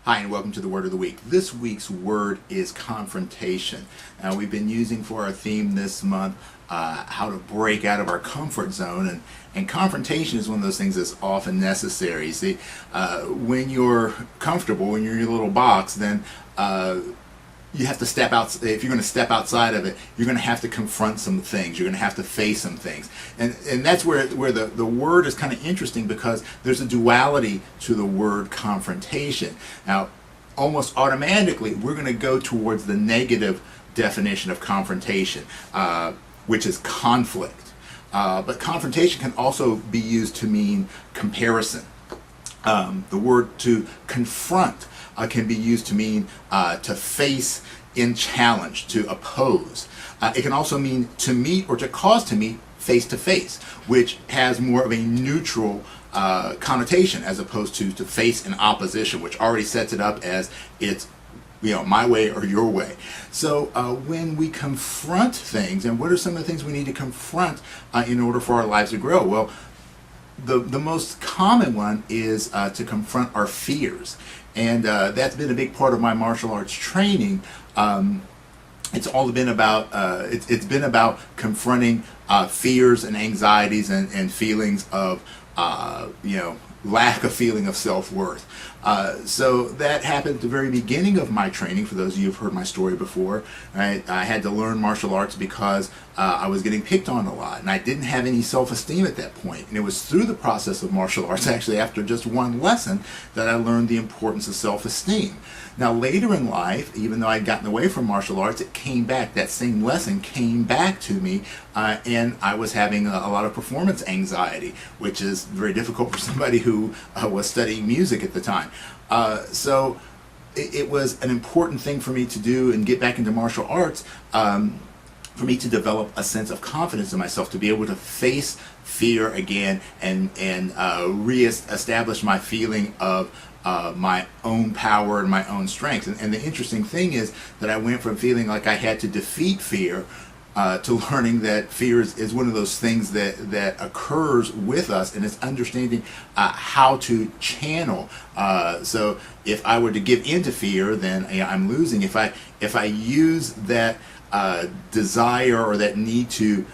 Hi, and welcome to the Word of the Week. This week's word is confrontation. We've been using for our theme this month how to break out of our comfort zone, and confrontation is one of those things that's often necessary. See, when you're comfortable, when you're in your little box, then you have to step out. If you're going to step outside of it, you're going to have to confront some things. You're going to have to face some things, and that's where the word is kind of interesting, because there's a duality to the word confrontation. Now, almost automatically, we're going to go towards the negative definition of confrontation, which is conflict. But confrontation can also be used to mean comparison. The word to confront can be used to mean to face in challenge, to oppose. It can also mean to meet or to cause to meet face to face, which has more of a neutral connotation as opposed to face in opposition, which already sets it up as it's my way or your way. So when we confront things, and what are some of the things we need to confront in order for our lives to grow? Well, the most common one is to confront our fears, and that's been a big part of my martial arts training. It's all been about it's been about confronting fears and anxieties and feelings of lack of feeling of self-worth. So that happened at the very beginning of my training. For those of you who've heard my story before, right? I had to learn martial arts because I was getting picked on a lot, and I didn't have any self-esteem at that point. And it was through the process of martial arts, actually after just one lesson, that I learned the importance of self-esteem. Now later in life, even though I'd gotten away from martial arts, it came back. That same lesson came back to me, and I was having a lot of performance anxiety, which is very difficult for somebody who was studying music at the time. So it was an important thing for me to do and get back into martial arts, for me to develop a sense of confidence in myself, to be able to face fear again and re-establish my feeling of my own power and my own strength. And the interesting thing is that I went from feeling like I had to defeat fear to learning that fear is one of those things that occurs with us, and it's understanding how to channel. So if I were to give into fear, then I'm losing. If I use that desire or that need to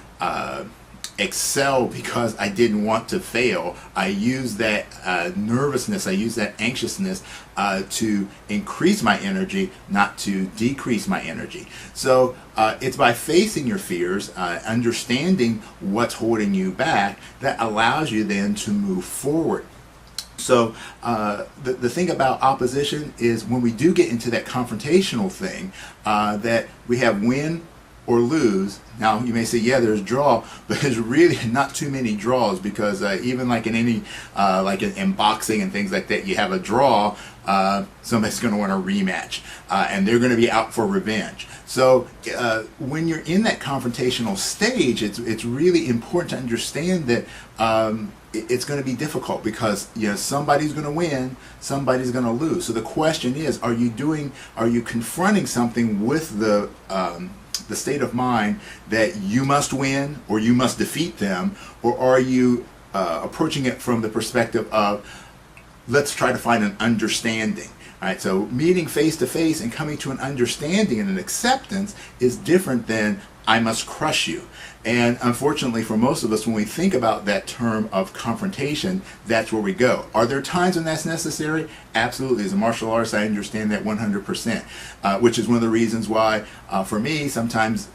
excel because I didn't want to fail, I use that nervousness, I use that anxiousness to increase my energy, not to decrease my energy. So it's by facing your fears, understanding what's holding you back, that allows you then to move forward. So the thing about opposition is, when we do get into that confrontational thing, that we have win or lose. Now you may say, yeah, there's draw, but there's really not too many draws, because even like in any like in boxing and things like that, you have a draw, somebody's going to want a rematch, and they're going to be out for revenge. So when you're in that confrontational stage, it's really important to understand that it's going to be difficult, because somebody's going to win, somebody's going to lose. So the question is, are you confronting something with the state of mind that you must win or you must defeat them, or are you approaching it from the perspective of, let's try to find an understanding? All right, so meeting face to face and coming to an understanding and an acceptance is different than I must crush you. And unfortunately for most of us, when we think about that term of confrontation, that's where we go. Are there times when that's necessary? Absolutely. As a martial artist, I understand that 100%, which is one of the reasons why, for me, sometimes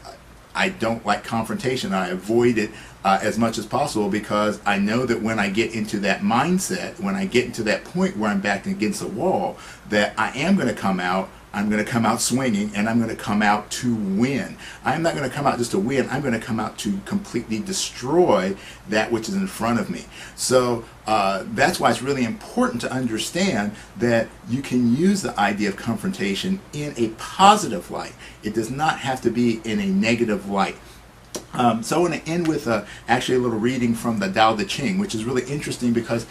I don't like confrontation. I avoid it as much as possible, because I know that when I get into that mindset, when I get into that point where I'm backed against a wall, that I am going to come out. I'm going to come out swinging, and I'm going to come out to win. I'm not going to come out just to win. I'm going to come out to completely destroy that which is in front of me. So that's why it's really important to understand that you can use the idea of confrontation in a positive light. It does not have to be in a negative light. So I want to end with actually a little reading from the Tao Te Ching, which is really interesting, because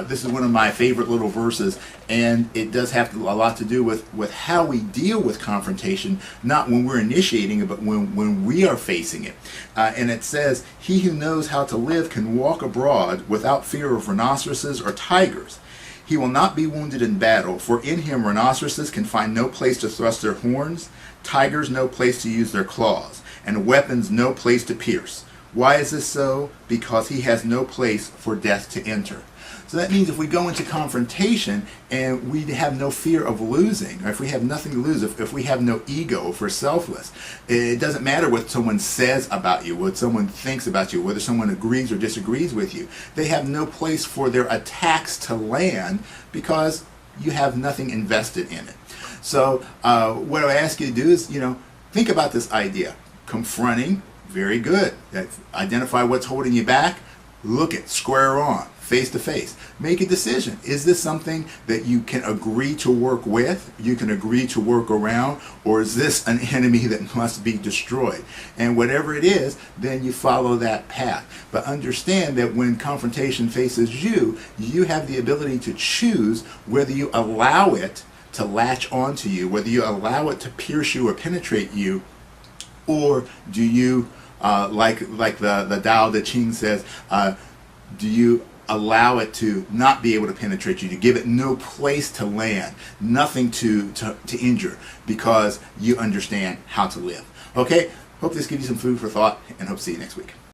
this is one of my favorite little verses, and it does have a lot to do with how we deal with confrontation, not when we're initiating it, but when we are facing it. And it says, "He who knows how to live can walk abroad without fear of rhinoceroses or tigers. He will not be wounded in battle, for in him rhinoceroses can find no place to thrust their horns, tigers no place to use their claws, and weapons no place to pierce. Why is this so? Because he has no place for death to enter. So that means if we go into confrontation and we have no fear of losing, or if we have nothing to lose, if we have no ego, if we're selfless, it doesn't matter what someone says about you, what someone thinks about you, whether someone agrees or disagrees with you. They have no place for their attacks to land because you have nothing invested in it. So what I ask you to do is, think about this idea. Confronting, very good. Identify what's holding you back. Look it square on, face to face. Make a decision. Is this something that you can agree to work with, you can agree to work around, or is this an enemy that must be destroyed? And whatever it is, then you follow that path. But understand that when confrontation faces you, you have the ability to choose whether you allow it to latch onto you, whether you allow it to pierce you or penetrate you, or do you, like the Tao Te Ching says, do you allow it to not be able to penetrate you, to give it no place to land, nothing to injure, because you understand how to live. Okay, hope this gives you some food for thought, and hope to see you next week.